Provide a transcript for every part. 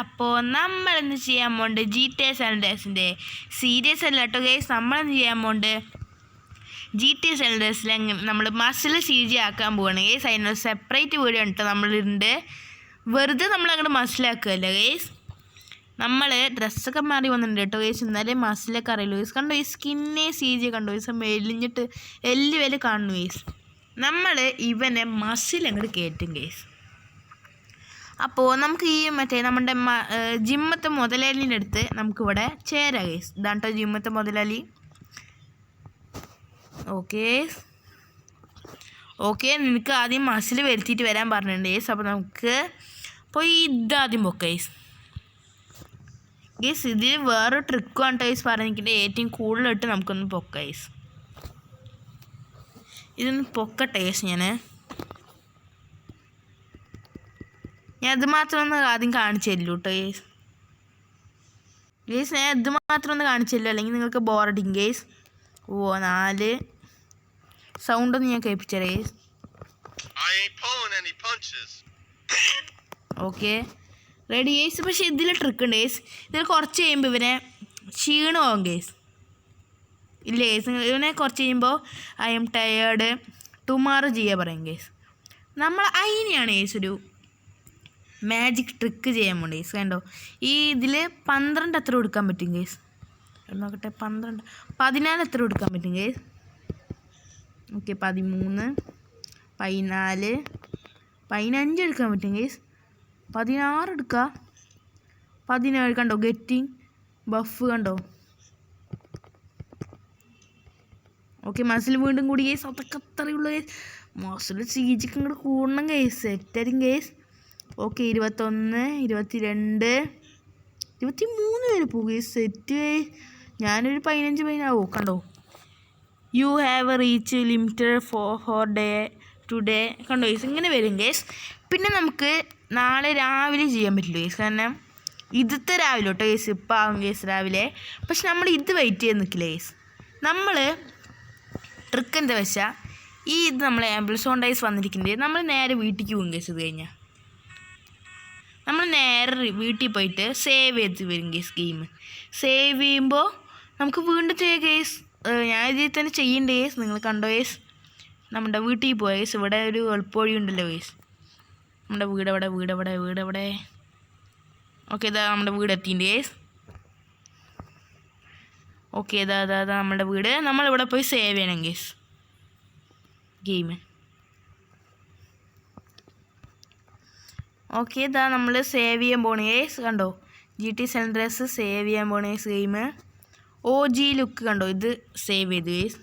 അപ്പോൾ നമ്മളിന്ന് ചെയ്യാൻ പോകുന്നുണ്ട് GTA San Andreasന്റെ സീരീസ് അല്ല കേട്ടോ ഗൈസ്. നമ്മളിന്ന് ചെയ്യാൻ പോകുന്നുണ്ട് GTA San Andreasൽ നമ്മൾ മസിൽ CG ആക്കാൻ പോവുകയാണ് ഗൈസ്. അതിനൊരു സെപ്പറേറ്റ് വീഡിയോ ഉണ്ട് നമ്മളുണ്ട്. വെറുതെ നമ്മളങ്ങോട്ട് മസിലാക്കുകയല്ല ഗൈസ്. നമ്മൾ ഡ്രസ്സൊക്കെ മാറി വന്നിട്ടുണ്ട് കേട്ടോ ഗൈസ്. എന്നാലേ മസിലൊക്കെ അറിയുള്ളൂ ഗൈസ്. കണ്ടോ ഈ സ്കിന്നെ CG കണ്ടോ ഗൈസ്. മെലിഞ്ഞിട്ട് എല്ല് വില കാണുന്നു ഗൈസ്. നമ്മൾ ഇവനെ മസിൽ അങ്ങോട്ട് കയറ്റും ഗൈസ്. അപ്പോൾ നമുക്ക് ഈ നമ്മുടെ ജിമ്മത്തെ മുതലാളിൻ്റെ അടുത്ത് നമുക്കിവിടെ ചേരാം ഗൈസ്. ഇതാണ് കേട്ടോ ജിമ്മത്തെ മുതലാളി. ഓക്കെ നിനക്ക് ആദ്യം മസിൽ വരുത്തിയിട്ട് വരാൻ പറഞ്ഞിട്ടുണ്ട് ഗൈസ്. അപ്പോൾ നമുക്ക് പോയി ഇതാദ്യം പൊക്ക ഗൈസ്. ഇതിൽ വേറൊരു ട്രിക്കാണ് ഗൈസ് പറഞ്ഞിട്ട് ഏറ്റവും കൂടുതലിട്ട് നമുക്കൊന്ന് പൊക്ക ഗൈസ്. ഇതൊന്ന് പൊക്കട്ടെ ഗൈസ്. ഞാൻ ഇത് മാത്രം ഒന്ന് ആദ്യം കാണിച്ചു തരില്ലൂ കേട്ടോ ഗേസ്. ഞാൻ ഇത് മാത്രം ഒന്ന് കാണിച്ചു തരില്ല, അല്ലെങ്കിൽ നിങ്ങൾക്ക് ബോറടിക്കും ഗേസ്. 4 സൗണ്ടൊന്ന് ഞാൻ കേൾപ്പിച്ചേ ഗേസ്. Okay ready guys. പക്ഷേ ഇതിൽ ട്രിക്ക് ഉണ്ട് ഗേസ്. ഇതിൽ കുറച്ച് കഴിയുമ്പോൾ ഇവനെ ക്ഷീണമാവും ഗേസ്. ഇല്ല ഗേസ്, ഇവനെ കുറച്ച് കഴിയുമ്പോൾ ഐ എം ടയേർഡ് ടുമാറോ ചെയ്യാൻ പറയും ഗേസ്. നമ്മൾ അതിനെയാണ് ഗേസ് ഒരു മാജിക് ട്രിക്ക് ചെയ്യാൻ വേണ്ടി ഗേസ്. കണ്ടോ ഈ ഇതിൽ 12 എത്ര കൊടുക്കാൻ പറ്റും ഗേസ്? നോക്കട്ടെ. 14 എത്ര കൊടുക്കാൻ പറ്റും ഗേസ്? ഓക്കെ 13 14 15 എടുക്കാൻ പറ്റും ഗേസ്. 16 എടുക്കുക. 17 കണ്ടോ ഗെറ്റിംഗ് ബഫ് കണ്ടോ. ഓക്കെ മസിൽ വീണ്ടും കൂടി ഗേസ്. അതൊക്കെ അത്രയുള്ളൂ ഗേസ്. മസിൽ CGക്ക് ഇങ്ങോട്ട് കൂടണം ഗേസ്. സെറ്റായിരിക്കും ഗേസ്. ഓക്കെ 21 22 23 വരെ പോകും സെറ്റ്. ഞാനൊരു 15 കണ്ടോ. You have reach limited for day today കണ്ടോ ഗേസ്. ഇങ്ങനെ വരും ഗേസ്. പിന്നെ നമുക്ക് നാളെ രാവിലെ ചെയ്യാൻ പറ്റില്ല ഗേസ്. കാരണം ഇതത്തെ രാവിലെ കേട്ടോ ഗേസ്. ഇപ്പം ആവും ഗേസ് രാവിലെ. പക്ഷെ നമ്മൾ ഇത് വെയിറ്റ് ചെയ്ത് നിൽക്കില്ല ഗേസ്. നമ്മൾ ട്രിക്ക് എന്താ വെച്ചാൽ ഇത് നമ്മൾ ആംബുലൻസ് ഡേയ്സ് വന്നിരിക്കുന്നത് നമ്മൾ നേരെ വീട്ടിലേക്ക് പോകും ഗേസ്. ഇത് കഴിഞ്ഞാൽ നമ്മൾ നേരെ വീട്ടിൽ പോയിട്ട് സേവ് ചെയ്ത് വരും ഗേസ്. ഗെയിം സേവ് ചെയ്യുമ്പോൾ നമുക്ക് വീണ്ടും ചെയ്യാം ഗേസ്. ഞാൻ ഇതിൽ തന്നെ ചെയ്യേണ്ട ഗേസ്. നിങ്ങൾ കണ്ടോ ഗേസ്. നമ്മുടെ വീട്ടിൽ പോയ ഗേസ്. ഇവിടെ ഒരു എളുപ്പവഴി ഉണ്ടല്ലോ ഗേസ്. നമ്മുടെ വീടെവിടെ. ഓക്കെ ഇതാ നമ്മുടെ വീട് എത്തിയിട്ടുണ്ട് ഗേസ്. ഓക്കെ ഇതാ നമ്മുടെ വീട്. നമ്മളിവിടെ പോയി സേവ് ചെയ്യണം ഗേസ് ഗെയിം. ഓക്കെ ഇതാ നമ്മൾ സേവ് ചെയ്യാൻ പോണേ ഗേസ്. കണ്ടോ GTA San Andreas സേവ് ചെയ്യാൻ പോണേ ഗെയിം. OG ലുക്ക് കണ്ടോ. ഇത് സേവ് ചെയ്തു ഗേസ്.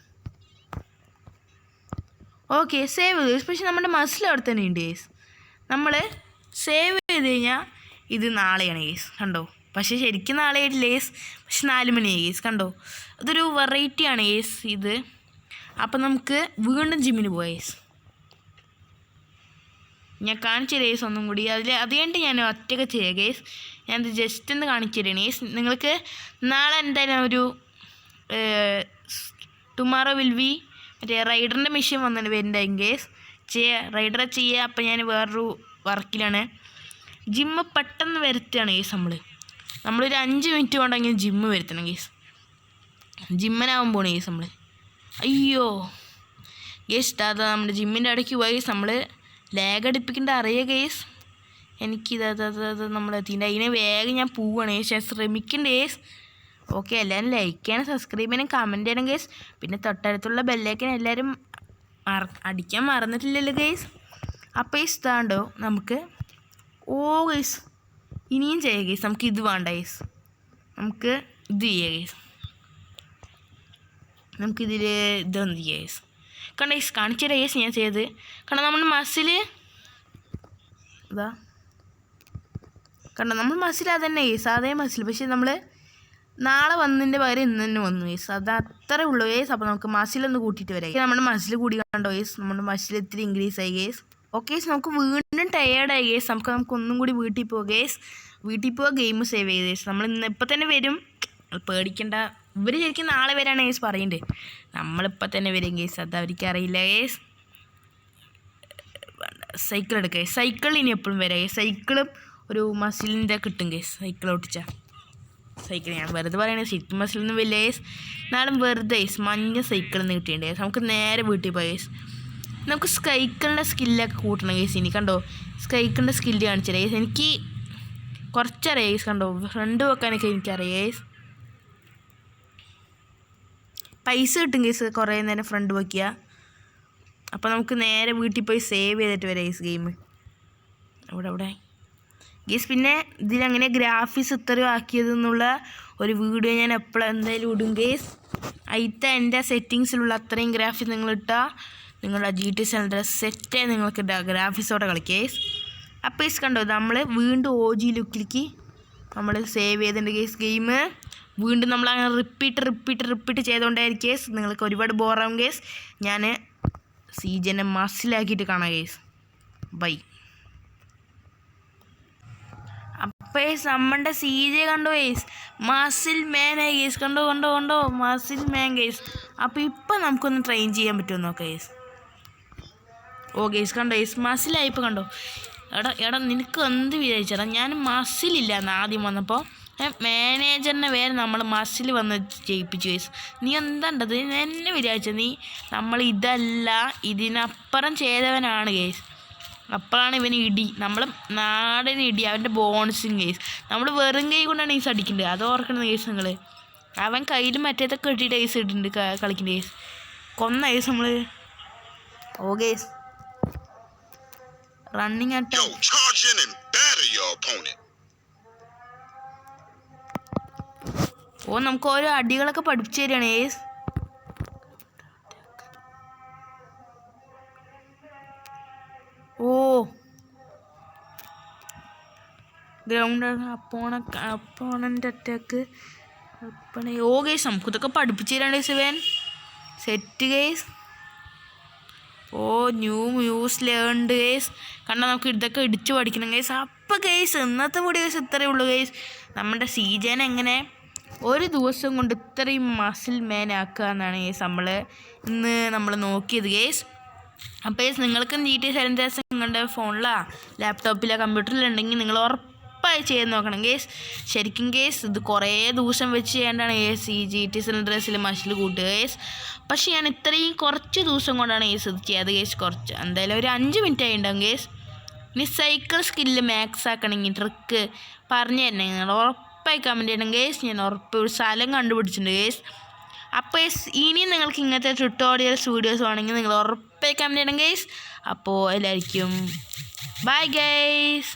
ഓക്കെ സേവ് ചെയ്തു. പക്ഷെ നമ്മുടെ മസിൽ അവിടെ തന്നെ ഉണ്ട് ഗേസ്. നമ്മൾ സേവ് ചെയ്ത് കഴിഞ്ഞാൽ ഇത് നാളെയാണ് ഗേസ്. കണ്ടോ പക്ഷേ ശരിക്കും നാളെ ആയിട്ടില്ല ഗേസ്. പക്ഷെ 4 മണിയായി ഗേസ്. കണ്ടോ അതൊരു വെറൈറ്റിയാണ് ഗേസ് ഇത്. അപ്പം നമുക്ക് വീണ്ടും ജിമ്മിന് പോകാം ഗേസ്. ഞാൻ കാണിച്ചു തരാം ഗേസ് ഒന്നും കൂടി. അതുകൊണ്ട് ഞാൻ ഒറ്റയ്ക്ക് ചെയ്യാം ഗേസ്. ഞാനത് ജസ്റ്റ് ഒന്ന് കാണിച്ചു തരാണ് ഗേസ്. നിങ്ങൾക്ക് നാളെ എന്തായാലും ഒരു ടുമാറോ വിൽ ബി മറ്റേ റൈഡറിൻ്റെ മെഷീൻ വന്നിട്ട് വരുന്നുണ്ടാവും ഗേസ്. റൈഡറെ ചെയ്യുക. അപ്പം ഞാൻ വേറൊരു വർക്കിലാണ്. ജിമ്മ് പെട്ടെന്ന് വരുത്തുകയാണ് ഗേസ്. നമ്മളൊരു 5 മിനിറ്റ് കൊണ്ടെങ്കിൽ ജിമ്മ് വരുത്തണം ഗേസ്. ജിമ്മനാവാൻ പോണേ ഗേസ് നമ്മൾ. അയ്യോ ഗേസ് അതാ നമ്മുടെ ജിമ്മിൻ്റെ ഇടയ്ക്ക് പോയി ഗേസ്. നമ്മൾ ലാഗ് അടിപ്പിക്കേണ്ട അറിയുക ഗേസ്. എനിക്കിത് നമ്മളെത്തിൻ്റെ അതിനെ വേഗം ഞാൻ പോവുകയാണ് ഗേസ്. ഞാൻ ശ്രമിക്കണ്ട ഗേസ്. ഓക്കെ എല്ലാവരും ലൈക്ക് ചെയ്യണം, സബ്സ്ക്രൈബ് ചെയ്യണം, കമൻറ്റ് ചെയ്യണം ഗേസ്. പിന്നെ തൊട്ടടുത്തുള്ള ബെല്ലൈക്കൻ എല്ലാവരും അടിക്കാൻ മറന്നിട്ടില്ലല്ലോ ഗേസ്. അപ്പോൾ ഈ ഇതാണ്ടോ നമുക്ക് ഗേസ് ഇനിയും ചെയ്യാം ഗേസ്. നമുക്ക് ഇത് വേണ്ട ഗേസ്. നമുക്ക് ഇത് ചെയ്യാം ഗേസ്. നമുക്കിതിൽ ഇതൊന്നും ചെയ്യാം ഗേസ്. കണ്ട ഗേസ് കാണിച്ചു തരാം ഗേസ് ഞാൻ ചെയ്തത്. കാരണം നമ്മുടെ മസിൽ ഇതാ കണ്ടോ. നമ്മൾ മസിൽ അതന്നെ ഗേസ്. അതേ മസിൽ. പക്ഷേ നമ്മൾ നാളെ വന്നതിൻ്റെ പകരം ഇന്ന് തന്നെ വന്നു ഗേസ്. അത് അത്രേ ഉള്ളൂ ഗേസ്. അപ്പോൾ നമുക്ക് മസിലൊന്ന് കൂട്ടിയിട്ട് വരാം. നമ്മുടെ മസിൽ കൂടി കണ്ടോ ഗേസ്. നമ്മുടെ മസിൽ ഇത്തിരി ഇൻക്രീസ് ആയി ഗേസ്. ഓക്കെ നമുക്ക് വീണ്ടും ടയേർഡായി ഗേസ്. നമുക്ക് ഒന്നും കൂടി വീട്ടിൽ പോകാം ഗേസ്. വീട്ടിൽ പോവുക ഗെയിം സേവ് ചെയ്ത് ഗേസ്. നമ്മൾ ഇപ്പം തന്നെ വരും. പേടിക്കണ്ട. ഇവർ ശരിക്കും നാളെ വരാണ് ഗേസ് പറയുന്നുണ്ട്. നമ്മളിപ്പോൾ തന്നെ വരും ഗേസ്. അത് അവർക്ക് അറിയില്ല ഗേസ്. സൈക്കിൾ എടുക്കുക. സൈക്കിളിൽ ഇനി എപ്പോഴും വരാം. സൈക്കിളും ഒരു മസിലിൻ്റെ കിട്ടും കേസ് സൈക്കിൾ ഓടിച്ച സൈക്കിൾ. ഞാൻ വെറുതെ പറയണത് ശരിക്കും മസിലൊന്നും വലിയ കേസ്, എന്നാലും വെറുതെ കേസ് മഞ്ഞ സൈക്കിളിൽ നിന്ന് കിട്ടിയിട്ടുണ്ട് കേസ്. നമുക്ക് നേരെ വീട്ടിൽ പോയി കേസ്. നമുക്ക് സൈക്കിളിൻ്റെ സ്കില്ലൊക്കെ കൂട്ടണം കേസ്. ഇനി കണ്ടോ സൈക്കിളിൻ്റെ സ്കില്ല് കാണിച്ചില്ല കേസ്. എനിക്ക് കുറച്ചറിയാം കേസ്. കണ്ടോ ഫ്രണ്ട് വെക്കാനൊക്കെ എനിക്കറിയാം കേസ്. പൈസ കിട്ടും കേസ് കുറേ നേരം ഫ്രണ്ട് വയ്ക്കുക. അപ്പോൾ നമുക്ക് നേരെ വീട്ടിൽ പോയി സേവ് ചെയ്തിട്ട് വരാം കേസ് ഗെയിം. അവിടെ ഗേസ് പിന്നെ ഇതിലെങ്ങനെ ഗ്രാഫിക്സ് ഇത്രയും ആക്കിയതെന്നുള്ള ഒരു വീഡിയോ ഞാൻ എപ്പോഴും എന്തായാലും ഇടും ഗേസ്. അതിലത്തെ എൻ്റെ സെറ്റിങ്സിലുള്ള അത്രയും ഗ്രാഫിക്സ് നിങ്ങളിട്ടാൽ നിങ്ങളുടെ GT സെൻറ്റർ സെറ്റേ നിങ്ങൾക്ക് ഗ്രാഫിക്സോടെ കളിക്കുക ഗേസ്. അപ്പോൾ ഗേസ് കണ്ടോ നമ്മൾ വീണ്ടും OG ലുക്കിലേക്ക് നമ്മൾ സേവ് ചെയ്തിട്ടുണ്ട് ഗേസ് ഗെയിം. വീണ്ടും നമ്മൾ അങ്ങനെ റിപ്പീറ്റ് ചെയ്തുകൊണ്ടായിരിക്കും കേസ്. നിങ്ങൾക്ക് ഒരുപാട് ബോറാവും കേസ്. ഞാൻ സീജനെ മസിലാക്കിയിട്ട് കാണാം കേസ്. ബൈ. അപ്പോൾ നമ്മുടെ CJ കണ്ടോ കേസ് മസിൽ മാനായി കേസ്. കണ്ടോ മസിൽ മാൻ കേസ്. അപ്പോൾ ഇപ്പം നമുക്കൊന്ന് ട്രെയിൻ ചെയ്യാൻ പറ്റുമോ നോക്കാം കേസ്. ഓ കേസ് കണ്ടോ കേസ് മസിലായി. ഇപ്പോൾ കണ്ടോ എടാ നിനക്ക് എന്ത് വിചാരിച്ചടാ, ഞാൻ മസിലില്ല എന്ന് ആദ്യം വന്നപ്പോൾ മാനേജറിനെ വേറെ നമ്മൾ മസിൽ വന്ന് ജയിപ്പിച്ചു കേസ്. നീ എന്താണ്ടത് എന്നെ വിചാരിച്ച നീ നമ്മൾ ഇതല്ല ഇതിനപ്പുറം ചെയ്തവനാണ് കേസ്. അപ്പോഴാണ് ഇവന് ഇടി, നമ്മൾ നാടന് ഇടി, അവൻ്റെ ബോൺസും കേസ്. നമ്മൾ വെറും കൈ കൊണ്ടാണ് കേസ് അടിക്കേണ്ടത്, അത് ഓർക്കണം കേസ് നിങ്ങൾ. അവൻ കയ്യിൽ മറ്റേതൊക്കെ ഇട്ടിട്ട് കേസ് ഇട്ടിട്ടുണ്ട് കളിക്കേണ്ട കേസ്. കൊന്ന കേസ് നമ്മൾ. ഓ കേസ് റണ്ണിങ് ഓ നമുക്ക് ഓരോ അടികളൊക്കെ പഠിപ്പിച്ചു തരികയാണ് കേസ്. ഓ ഗ്രൗണ്ട് അപ്പോണൻ്റ് അറ്റാക്ക് ഓ കേസ് നമുക്ക് ഇതൊക്കെ പഠിപ്പിച്ചു തരാണ് കേസ് ഇവൻ. സെറ്റ് കേസ്. ഓ ന്യൂസ് ലേൺഡ് കേസ്. കണ്ടാൽ നമുക്ക് ഇതൊക്കെ ഇടിച്ചു പഠിക്കണം കേസ്. അപ്പോൾ കേസ് ഇന്നത്തെ വീഡിയോ കേസ് ഇത്രയേ ഉള്ളൂ കേസ്. നമ്മുടെ CJനെ എങ്ങനെ ഒരു ദിവസം കൊണ്ട് ഇത്രയും മസിൽ മാൻ ആക്കുക എന്നാണ് കേസ് ഇന്ന് നമ്മൾ നോക്കിയത് കേസ്. അപ്പോൾ കേസ് നിങ്ങൾക്കും GT സെൻറ്റേഴ്സ് നിങ്ങളുടെ ഫോണിലോ ലാപ്ടോപ്പിലോ കമ്പ്യൂട്ടറിലുണ്ടെങ്കിൽ നിങ്ങൾ ഉറപ്പായി ചെയ്ത് നോക്കണം കേസ്. ശരിക്കും കേസ് ഇത് കുറേ ദിവസം വെച്ച് ചെയ്യേണ്ടതാണ് കേസ് ഈ GT സെൻറ്റേഴ്സിൽ മസിൽ കൂട്ടുക കേസ്. പക്ഷേ ഞാൻ ഇത്രയും കുറച്ച് ദിവസം കൊണ്ടാണ് കേസ് ഇത് ചെയ്തത് കേസ്. കുറച്ച് എന്തായാലും ഒരു 5 മിനിറ്റ് ആയിട്ടുണ്ടാകും കേസ്. ഇനി സൈക്കിൾ സ്കില്ല് മാക്സ് ആക്കണമെങ്കിൽ ട്രിക്ക് പറഞ്ഞു തന്നെ നിങ്ങൾ ഉറപ്പായി കമൻറ്റ് ചെയ്യണം കേസ്. ഞാൻ ഒരു സ്ഥലം കണ്ടുപിടിച്ചിട്ടുണ്ട് കേസ്. അപ്പോൾ ഇനിയും നിങ്ങൾക്ക് ഇങ്ങനത്തെ ട്യൂട്ടോറിയൽസ് വീഡിയോസ് വേണമെങ്കിൽ നിങ്ങൾ ഉറപ്പായി കമൻറ്റ് ചെയ്യണം കേസ്. അപ്പോൾ എല്ലാവർക്കും ബൈ ഗൈസ്.